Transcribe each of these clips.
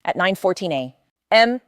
at 9:14 a.m.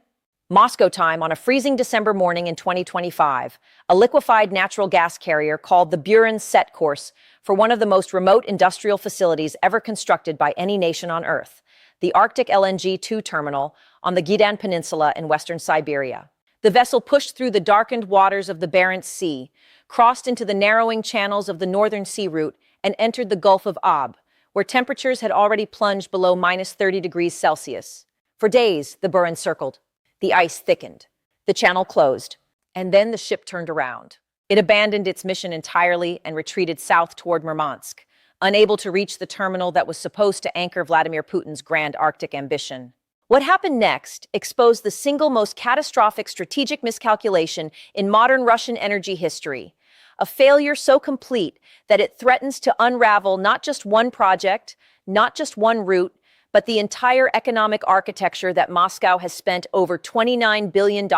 Moscow time on a freezing December morning in 2025, a liquefied natural gas carrier called the Buran set course for one of the most remote industrial facilities ever constructed by any nation on Earth, the Arctic LNG-2 terminal on the Gidan Peninsula in western Siberia. The vessel pushed through the darkened waters of the Barents Sea, crossed into the narrowing channels of the Northern Sea Route, and entered the Gulf of Ob, where temperatures had already plunged below -30 degrees Celsius. For days, the Buran circled. The ice thickened. The channel closed. And then the ship turned around. It abandoned its mission entirely and retreated south toward Murmansk, unable to reach the terminal that was supposed to anchor Vladimir Putin's grand Arctic ambition. What happened next exposed the single most catastrophic strategic miscalculation in modern Russian energy history, a failure so complete that it threatens to unravel not just one project, not just one route, but the entire economic architecture that Moscow has spent over $29 billion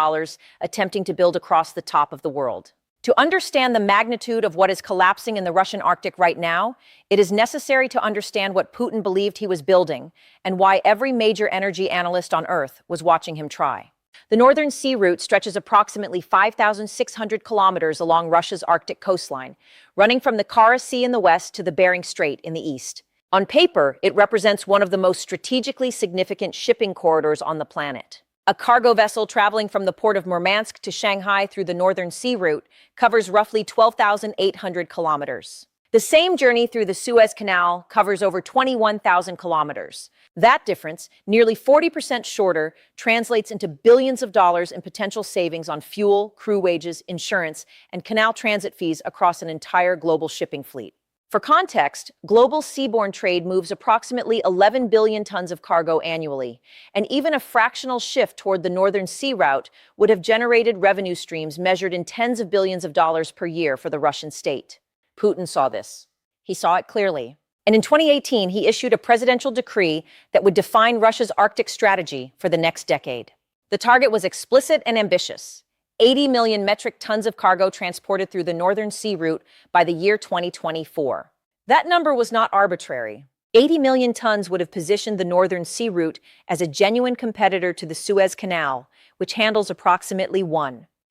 attempting to build across the top of the world. To understand the magnitude of what is collapsing in the Russian Arctic right now, it is necessary to understand what Putin believed he was building and why every major energy analyst on Earth was watching him try. The Northern Sea Route stretches approximately 5,600 kilometers along Russia's Arctic coastline, running from the Kara Sea in the west to the Bering Strait in the east. On paper, it represents one of the most strategically significant shipping corridors on the planet. A cargo vessel traveling from the port of Murmansk to Shanghai through the Northern Sea Route covers roughly 12,800 kilometers. The same journey through the Suez Canal covers over 21,000 kilometers. That difference, nearly 40% shorter, translates into billions of dollars in potential savings on fuel, crew wages, insurance, and canal transit fees across an entire global shipping fleet. For context, global seaborne trade moves approximately 11 billion tons of cargo annually, and even a fractional shift toward the Northern Sea Route would have generated revenue streams measured in tens of billions of dollars per year for the Russian state. Putin saw this. He saw it clearly. And in 2018, he issued a presidential decree that would define Russia's Arctic strategy for the next decade. The target was explicit and ambitious: 80 million metric tons of cargo transported through the Northern Sea Route by the year 2024. That number was not arbitrary. 80 million tons would have positioned the Northern Sea Route as a genuine competitor to the Suez Canal, which handles approximately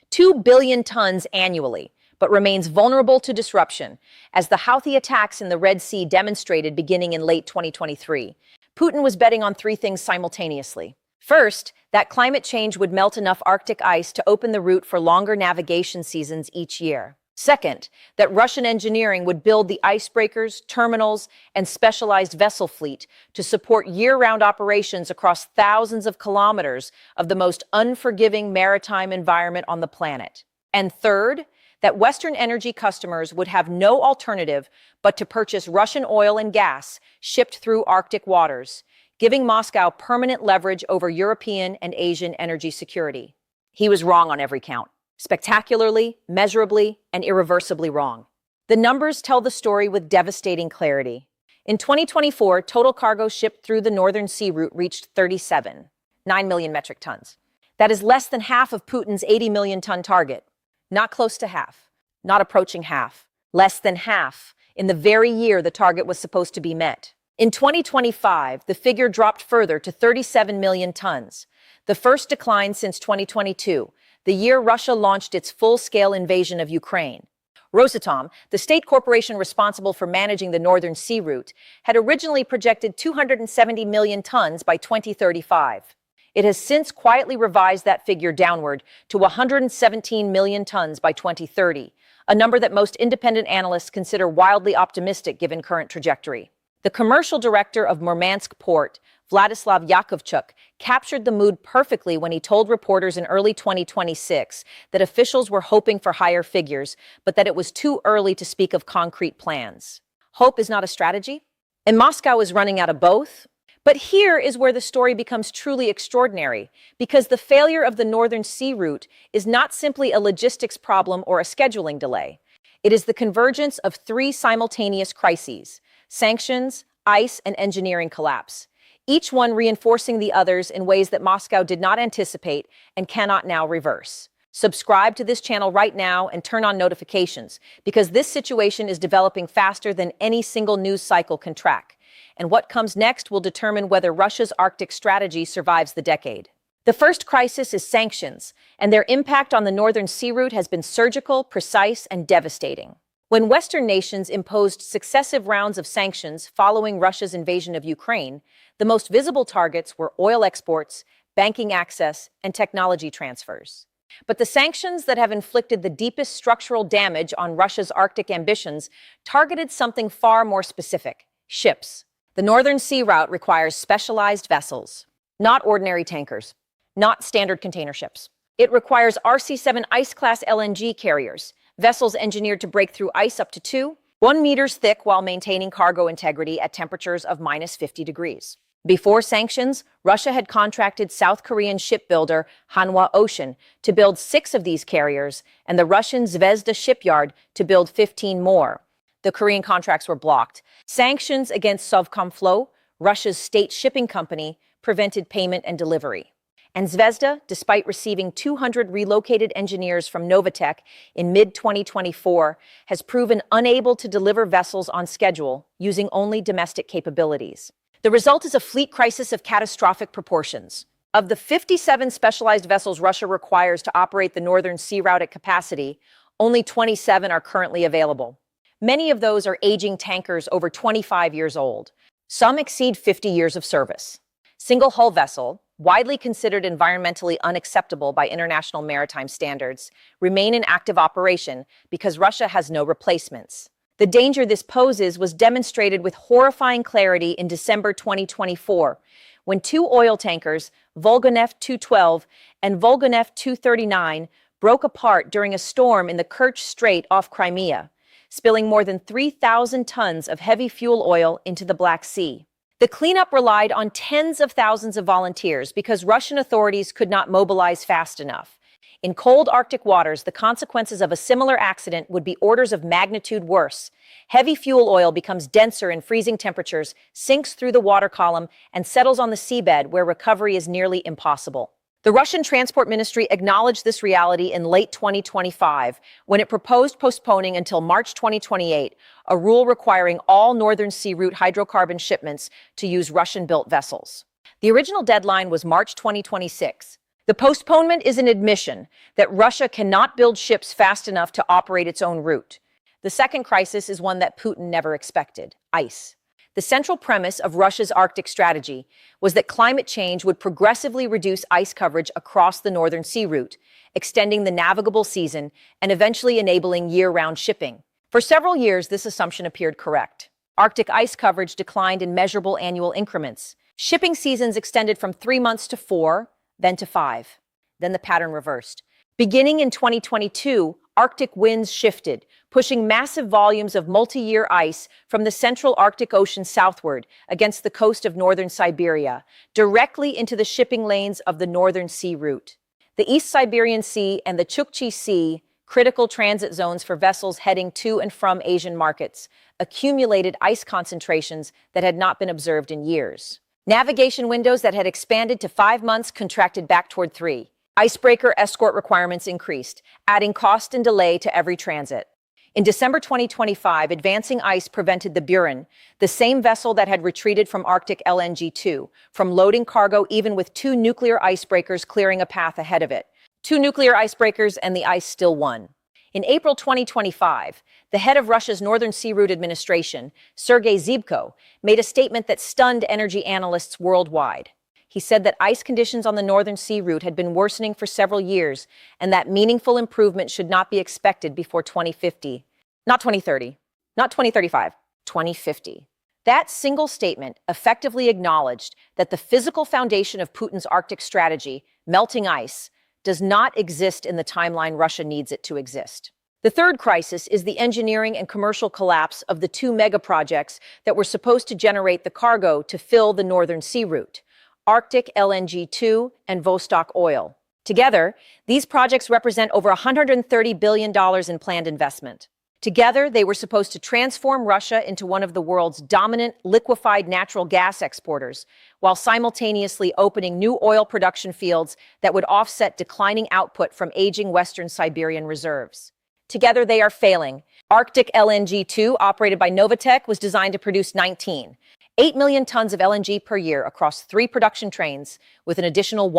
2 billion tons annually, but remains vulnerable to disruption, as the Houthi attacks in the Red Sea demonstrated beginning in late 2023. Putin was betting on three things simultaneously. First, that climate change would melt enough Arctic ice to open the route for longer navigation seasons each year. Second, that Russian engineering would build the icebreakers, terminals, and specialized vessel fleet to support year-round operations across thousands of kilometers of the most unforgiving maritime environment on the planet. And third, that Western energy customers would have no alternative but to purchase Russian oil and gas shipped through Arctic waters, giving Moscow permanent leverage over European and Asian energy security. He was wrong on every count. Spectacularly, measurably, and irreversibly wrong. The numbers tell the story with devastating clarity. In 2024, total cargo shipped through the Northern Sea Route reached 9 million metric tons. That is less than half of Putin's 80 million ton target. Not close to half. Not approaching half. Less than half in the very year the target was supposed to be met. In 2025, the figure dropped further to 37 million tons, the first decline since 2022, the year Russia launched its full-scale invasion of Ukraine. Rosatom, the state corporation responsible for managing the Northern Sea Route, had originally projected 270 million tons by 2035. It has since quietly revised that figure downward to 117 million tons by 2030, a number that most independent analysts consider wildly optimistic given current trajectory. The commercial director of Murmansk Port, Vladislav Yakovchuk, captured the mood perfectly when he told reporters in early 2026 that officials were hoping for higher figures, but that it was too early to speak of concrete plans. Hope is not a strategy, and Moscow is running out of both. But here is where the story becomes truly extraordinary, because the failure of the Northern Sea Route is not simply a logistics problem or a scheduling delay. It is the convergence of three simultaneous crises: sanctions, ice, and engineering collapse, each one reinforcing the others in ways that Moscow did not anticipate and cannot now reverse. Subscribe to this channel right now and turn on notifications, because this situation is developing faster than any single news cycle can track. and what comes next will determine whether Russia's Arctic strategy survives the decade. The first crisis is sanctions, and their impact on the Northern Sea Route has been surgical, precise, and devastating. When Western nations imposed successive rounds of sanctions following Russia's invasion of Ukraine, the most visible targets were oil exports, banking access, and technology transfers. But the sanctions that have inflicted the deepest structural damage on Russia's Arctic ambitions targeted something far more specific: ships. The Northern Sea Route requires specialized vessels, not ordinary tankers, not standard container ships. It requires RC-7 ice-class LNG carriers, vessels engineered to break through ice up to 1 meters thick while maintaining cargo integrity at temperatures of minus 50 degrees. Before sanctions, Russia had contracted South Korean shipbuilder Hanwha Ocean to build 6 of these carriers and the Russian Zvezda shipyard to build 15 more. The Korean contracts were blocked. Sanctions against Sovcomflow, Russia's state shipping company, prevented payment and delivery. And Zvezda, despite receiving 200 relocated engineers from Novatek in mid-2024, has proven unable to deliver vessels on schedule using only domestic capabilities. The result is a fleet crisis of catastrophic proportions. Of the 57 specialized vessels Russia requires to operate the Northern Sea Route at capacity, only 27 are currently available. Many of those are aging tankers over 25 years old. Some exceed 50 years of service. Single-hull vessel, widely considered environmentally unacceptable by international maritime standards, remain in active operation because Russia has no replacements. The danger this poses was demonstrated with horrifying clarity in December 2024, when 2 oil tankers, Volgonev 212 and Volgonev 239, broke apart during a storm in the Kerch Strait off Crimea, spilling more than 3,000 tons of heavy fuel oil into the Black Sea. The cleanup relied on tens of thousands of volunteers because Russian authorities could not mobilize fast enough. In cold Arctic waters, the consequences of a similar accident would be orders of magnitude worse. Heavy fuel oil becomes denser in freezing temperatures, sinks through the water column, and settles on the seabed where recovery is nearly impossible. The Russian Transport Ministry acknowledged this reality in late 2025 when it proposed postponing until March 2028 a rule requiring all Northern Sea Route hydrocarbon shipments to use Russian-built vessels. The original deadline was March 2026. The postponement is an admission that Russia cannot build ships fast enough to operate its own route. The second crisis is one that Putin never expected: ice. The central premise of Russia's Arctic strategy was that climate change would progressively reduce ice coverage across the Northern Sea Route, extending the navigable season and eventually enabling year-round shipping. For several years, this assumption appeared correct. Arctic ice coverage declined in measurable annual increments. Shipping seasons extended from 3 months to 4, then to 5. Then the pattern reversed. Beginning in 2022, Arctic winds shifted, pushing massive volumes of multi-year ice from the central Arctic Ocean southward against the coast of northern Siberia, directly into the shipping lanes of the Northern Sea Route. The East Siberian Sea and the Chukchi Sea, critical transit zones for vessels heading to and from Asian markets, accumulated ice concentrations that had not been observed in years. Navigation windows that had expanded to 5 months contracted back toward 3. Icebreaker escort requirements increased, adding cost and delay to every transit. In December 2025, advancing ice prevented the Buran, the same vessel that had retreated from Arctic LNG-2, from loading cargo even with 2 nuclear icebreakers clearing a path ahead of it. 2 nuclear icebreakers and the ice still won. In April 2025, the head of Russia's Northern Sea Route Administration, Sergei Zybko, made a statement that stunned energy analysts worldwide. He said that ice conditions on the Northern Sea Route had been worsening for several years and that meaningful improvement should not be expected before 2050. Not 2030, not 2035, 2050. That single statement effectively acknowledged that the physical foundation of Putin's Arctic strategy, melting ice, does not exist in the timeline Russia needs it to exist. The third crisis is the engineering and commercial collapse of the 2 megaprojects that were supposed to generate the cargo to fill the Northern Sea Route: Arctic LNG-2 and Vostok Oil. Together, these projects represent over $130 billion in planned investment. Together, they were supposed to transform Russia into one of the world's dominant liquefied natural gas exporters, while simultaneously opening new oil production fields that would offset declining output from aging Western Siberian reserves. Together, they are failing. Arctic LNG-2, operated by Novatek, was designed to produce 19. 8 million tons of LNG per year across 3 production trains, with an additional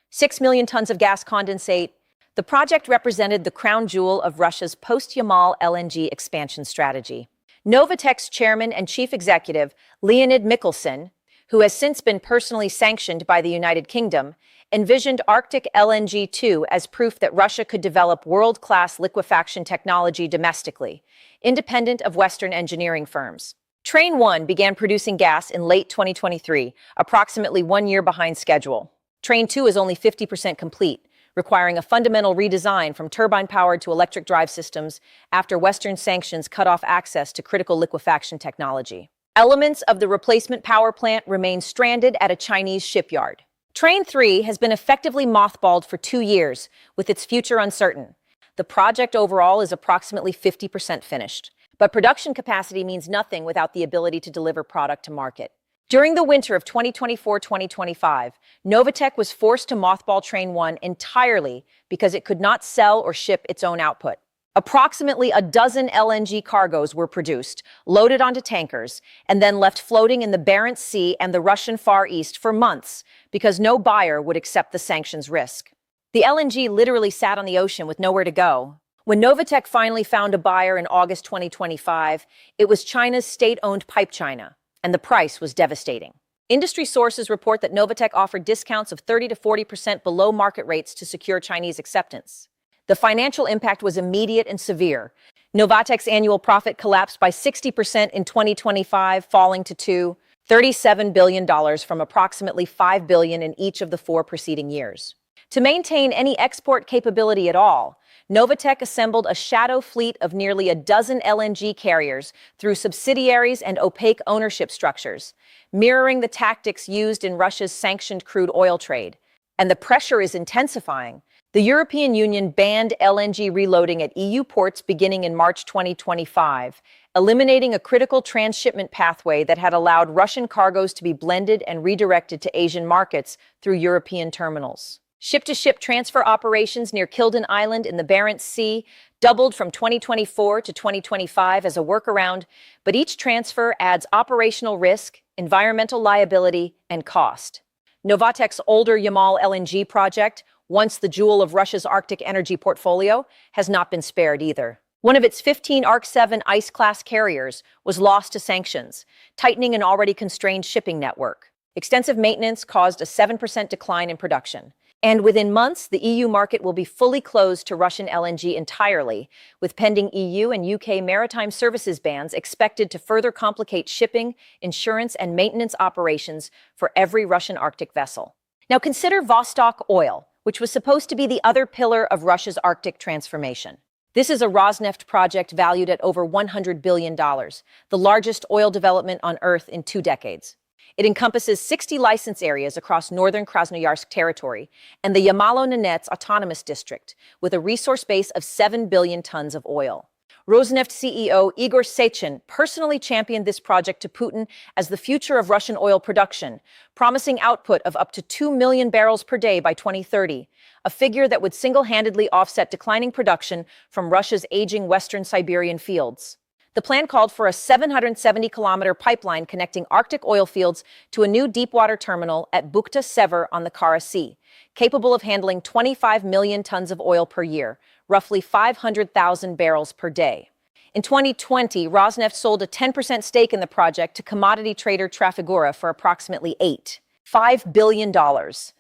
6 million tons of gas condensate. The project represented the crown jewel of Russia's post-Yamal LNG expansion strategy. Novatek's chairman and chief executive, Leonid Mikhelson, who has since been personally sanctioned by the United Kingdom, envisioned Arctic LNG 2 as proof that Russia could develop world-class liquefaction technology domestically, independent of Western engineering firms. Train 1 began producing gas in late 2023, approximately 1 year behind schedule. Train 2 is only 50% complete, requiring a fundamental redesign from turbine-powered to electric drive systems after Western sanctions cut off access to critical liquefaction technology. Elements of the replacement power plant remain stranded at a Chinese shipyard. Train 3 has been effectively mothballed for 2 years, with its future uncertain. The project overall is approximately 50% finished, but production capacity means nothing without the ability to deliver product to market. During the winter of 2024-2025, Novatek was forced to mothball Train 1 entirely because it could not sell or ship its own output. Approximately a dozen LNG cargoes were produced, loaded onto tankers, and then left floating in the Barents Sea and the Russian Far East for months because no buyer would accept the sanctions risk. The LNG literally sat on the ocean with nowhere to go. When Novatek finally found a buyer in August 2025, it was China's state-owned PipeChina, and the price was devastating. Industry sources report that Novatek offered discounts of 30 to 40% below market rates to secure Chinese acceptance. The financial impact was immediate and severe. Novatek's annual profit collapsed by 60% in 2025, falling to $37 billion from approximately $5 billion in each of the 4 preceding years. To maintain any export capability at all, Novatek assembled a shadow fleet of nearly a dozen LNG carriers through subsidiaries and opaque ownership structures, mirroring the tactics used in Russia's sanctioned crude oil trade. And the pressure is intensifying. The European Union banned LNG reloading at EU ports beginning in March 2025, eliminating a critical transshipment pathway that had allowed Russian cargoes to be blended and redirected to Asian markets through European terminals. Ship-to-ship transfer operations near Kildin Island in the Barents Sea doubled from 2024 to 2025 as a workaround, but each transfer adds operational risk, environmental liability, and cost. Novatek's older Yamal LNG project, once the jewel of Russia's Arctic energy portfolio, has not been spared either. One of its 15 Arc-7 ice-class carriers was lost to sanctions, tightening an already constrained shipping network. Extensive maintenance caused a 7% decline in production. And within months, the EU market will be fully closed to Russian LNG entirely, with pending EU and UK maritime services bans expected to further complicate shipping, insurance, and maintenance operations for every Russian Arctic vessel. Now consider Vostok Oil, which was supposed to be the other pillar of Russia's Arctic transformation. This is a Rosneft project valued at over $100 billion, the largest oil development on Earth in 2 decades. It encompasses 60 license areas across northern Krasnoyarsk territory and the Yamalo-Nenets Autonomous District, with a resource base of 7 billion tons of oil. Rosneft CEO Igor Sechin personally championed this project to Putin as the future of Russian oil production, promising output of up to 2 million barrels per day by 2030, a figure that would single-handedly offset declining production from Russia's aging western Siberian fields. The plan called for a 770-kilometer pipeline connecting Arctic oil fields to a new deepwater terminal at Bukhta Sever on the Kara Sea, capable of handling 25 million tons of oil per year, roughly 500,000 barrels per day. In 2020, Rosneft sold a 10% stake in the project to commodity trader Trafigura for approximately $5 billion,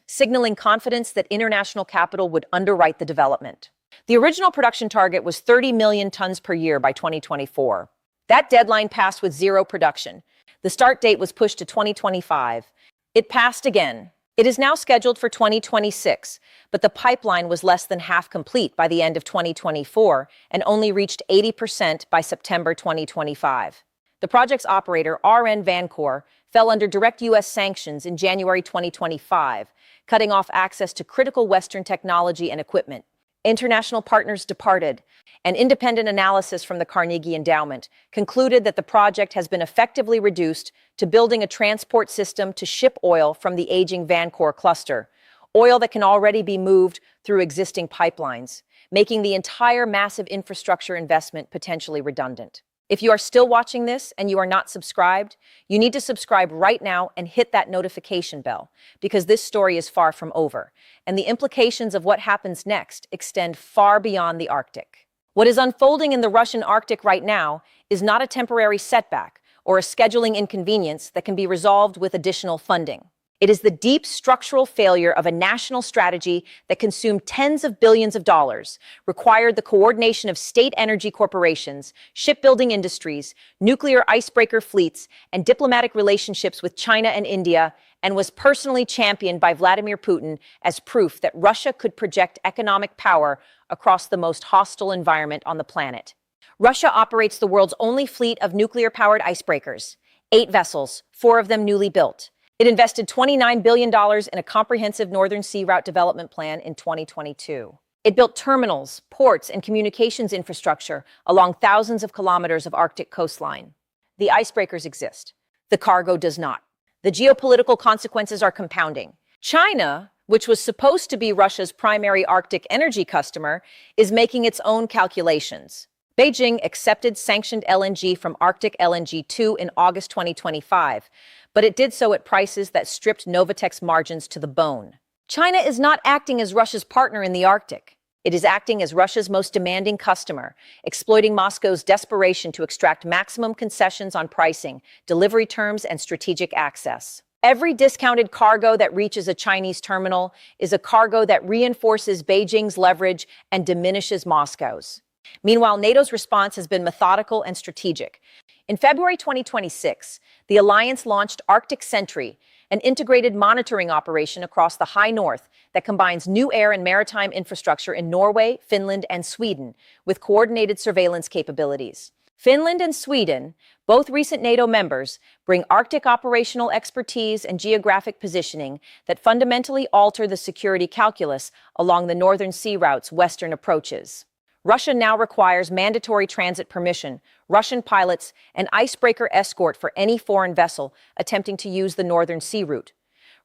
signaling confidence that international capital would underwrite the development. The original production target was 30 million tons per year by 2024. That deadline passed with zero production. The start date was pushed to 2025. It passed again. It is now scheduled for 2026, but the pipeline was less than half complete by the end of 2024 and only reached 80% by September 2025. The project's operator, RN Vancor, fell under direct U.S. sanctions in January 2025, cutting off access to critical Western technology and equipment. International partners departed. An independent analysis from the Carnegie Endowment concluded that the project has been effectively reduced to building a transport system to ship oil from the aging Vancor cluster, oil that can already be moved through existing pipelines, making the entire massive infrastructure investment potentially redundant. If you are still watching this and you are not subscribed, you need to subscribe right now and hit that notification bell, because this story is far from over, and the implications of what happens next extend far beyond the Arctic. What is unfolding in the Russian Arctic right now is not a temporary setback or a scheduling inconvenience that can be resolved with additional funding. It is the deep structural failure of a national strategy that consumed tens of billions of dollars, required the coordination of state energy corporations, shipbuilding industries, nuclear icebreaker fleets, and diplomatic relationships with China and India, and was personally championed by Vladimir Putin as proof that Russia could project economic power across the most hostile environment on the planet. Russia operates the world's only fleet of nuclear-powered icebreakers, 8 vessels, 4 of them newly built. It invested $29 billion in a comprehensive Northern Sea Route development plan in 2022. It built terminals, ports, and communications infrastructure along thousands of kilometers of Arctic coastline. The icebreakers exist. The cargo does not. The geopolitical consequences are compounding. China, which was supposed to be Russia's primary Arctic energy customer, is making its own calculations. Beijing accepted sanctioned LNG from Arctic LNG 2 in August 2025, but it did so at prices that stripped Novatek's margins to the bone. China is not acting as Russia's partner in the Arctic. It is acting as Russia's most demanding customer, exploiting Moscow's desperation to extract maximum concessions on pricing, delivery terms, and strategic access. Every discounted cargo that reaches a Chinese terminal is a cargo that reinforces Beijing's leverage and diminishes Moscow's. Meanwhile, NATO's response has been methodical and strategic. In February 2026, the alliance launched Arctic Sentry, an integrated monitoring operation across the high north that combines new air and maritime infrastructure in Norway, Finland, and Sweden with coordinated surveillance capabilities. Finland and Sweden, both recent NATO members, bring Arctic operational expertise and geographic positioning that fundamentally alter the security calculus along the Northern Sea Route's western approaches. Russia now requires mandatory transit permission, Russian pilots, and icebreaker escort for any foreign vessel attempting to use the Northern Sea Route.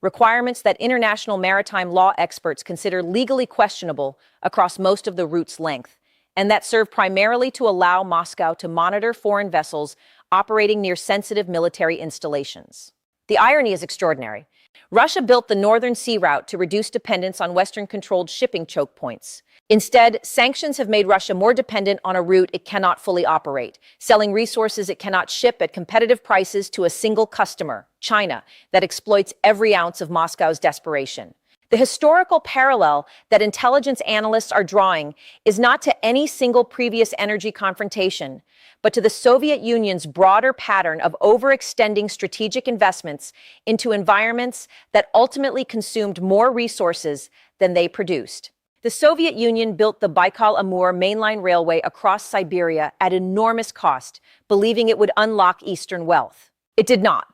Requirements that international maritime law experts consider legally questionable across most of the route's length, and that serve primarily to allow Moscow to monitor foreign vessels operating near sensitive military installations. The irony is extraordinary. Russia built the Northern Sea Route to reduce dependence on Western-controlled shipping choke points. Instead, sanctions have made Russia more dependent on a route it cannot fully operate, selling resources it cannot ship at competitive prices to a single customer, China, that exploits every ounce of Moscow's desperation. The historical parallel that intelligence analysts are drawing is not to any single previous energy confrontation, but to the Soviet Union's broader pattern of overextending strategic investments into environments that ultimately consumed more resources than they produced. The Soviet Union built the Baikal-Amur mainline railway across Siberia at enormous cost, believing it would unlock Eastern wealth. It did not,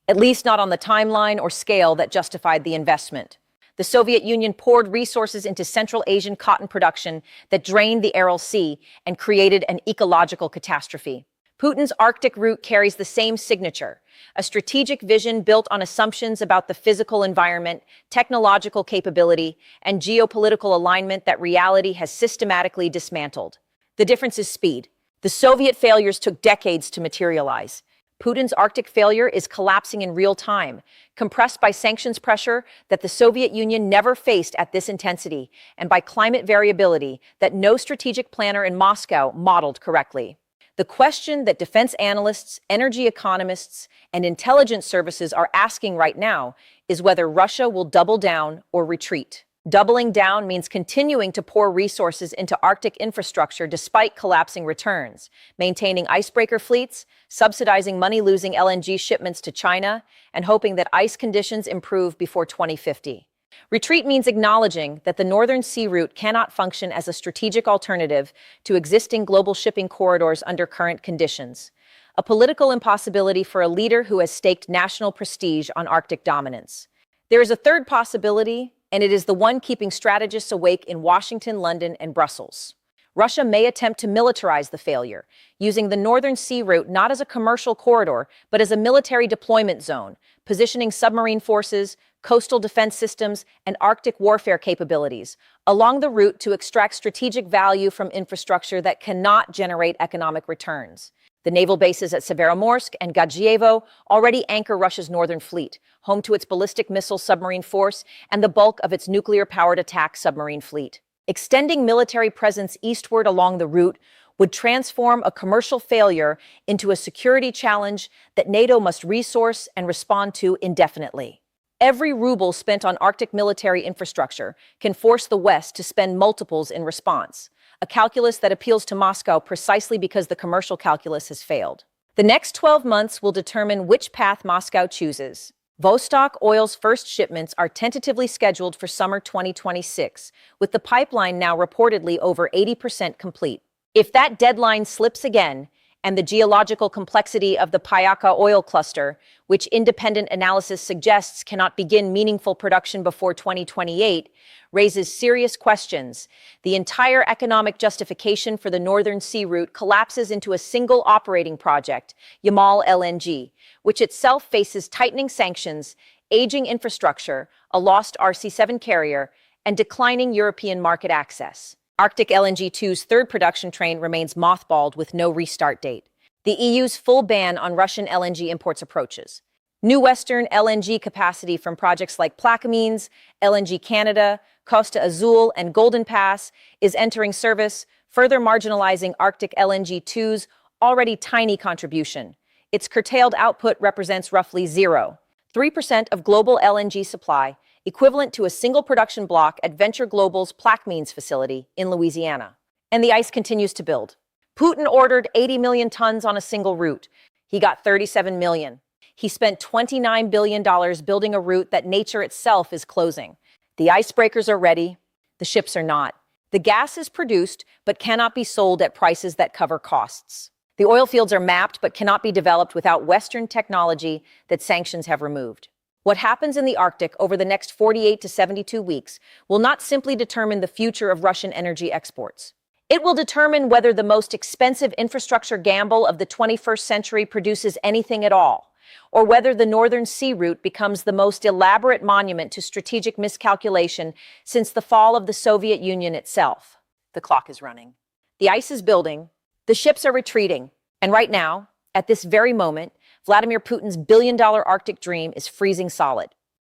at least not on the timeline or scale that justified the investment. The Soviet Union poured resources into Central Asian cotton production that drained the Aral Sea and created an ecological catastrophe. Putin's Arctic route carries the same signature, a strategic vision built on assumptions about the physical environment, technological capability, and geopolitical alignment that reality has systematically dismantled. The difference is speed. The Soviet failures took decades to materialize. Putin's Arctic failure is collapsing in real time, compressed by sanctions pressure that the Soviet Union never faced at this intensity, and by climate variability that no strategic planner in Moscow modeled correctly. The question that defense analysts, energy economists, and intelligence services are asking right now is whether Russia will double down or retreat. Doubling down means continuing to pour resources into Arctic infrastructure despite collapsing returns, maintaining icebreaker fleets, subsidizing money-losing LNG shipments to China, and hoping that ice conditions improve before 2050. Retreat means acknowledging that the Northern Sea Route cannot function as a strategic alternative to existing global shipping corridors under current conditions, a political impossibility for a leader who has staked national prestige on Arctic dominance. There is a third possibility, and it is the one keeping strategists awake in Washington, London, and Brussels. Russia may attempt to militarize the failure, using the Northern Sea Route not as a commercial corridor, but as a military deployment zone, positioning submarine forces, coastal defense systems, and Arctic warfare capabilities along the route to extract strategic value from infrastructure that cannot generate economic returns. The naval bases at Severomorsk and Gadjievo already anchor Russia's northern fleet, home to its ballistic missile submarine force and the bulk of its nuclear-powered attack submarine fleet. Extending military presence eastward along the route would transform a commercial failure into a security challenge that NATO must resource and respond to indefinitely. Every ruble spent on Arctic military infrastructure can force the West to spend multiples in response, a calculus that appeals to Moscow precisely because the commercial calculus has failed. The next 12 months will determine which path Moscow chooses. Vostok Oil's first shipments are tentatively scheduled for summer 2026, with the pipeline now reportedly over 80% complete. If that deadline slips again, and the geological complexity of the Payaka oil cluster, which independent analysis suggests cannot begin meaningful production before 2028, raises serious questions. The entire economic justification for the Northern Sea route collapses into a single operating project, Yamal LNG, which itself faces tightening sanctions, aging infrastructure, a lost RC-7 carrier, and declining European market access. Arctic LNG 2's third production train remains mothballed with no restart date. The EU's full ban on Russian LNG imports approaches. New Western LNG capacity from projects like Plaquemines, LNG Canada, Costa Azul, and Golden Pass is entering service, further marginalizing Arctic LNG 2's already tiny contribution. Its curtailed output represents roughly 0.3% of global LNG supply, equivalent to a single production block at Venture Global's Plaquemines facility in Louisiana. And the ice continues to build. Putin ordered 80 million tons on a single route. He got 37 million. He spent $29 billion building a route that nature itself is closing. The icebreakers are ready. The ships are not. The gas is produced, but cannot be sold at prices that cover costs. The oil fields are mapped, but cannot be developed without Western technology that sanctions have removed. What happens in the Arctic over the next 48 to 72 weeks will not simply determine the future of Russian energy exports. It will determine whether the most expensive infrastructure gamble of the 21st century produces anything at all, or whether the Northern Sea route becomes the most elaborate monument to strategic miscalculation since the fall of the Soviet Union itself. The clock is running. The ice is building. The ships are retreating. And right now, at this very moment, Vladimir Putin's billion-dollar Arctic dream is freezing solid.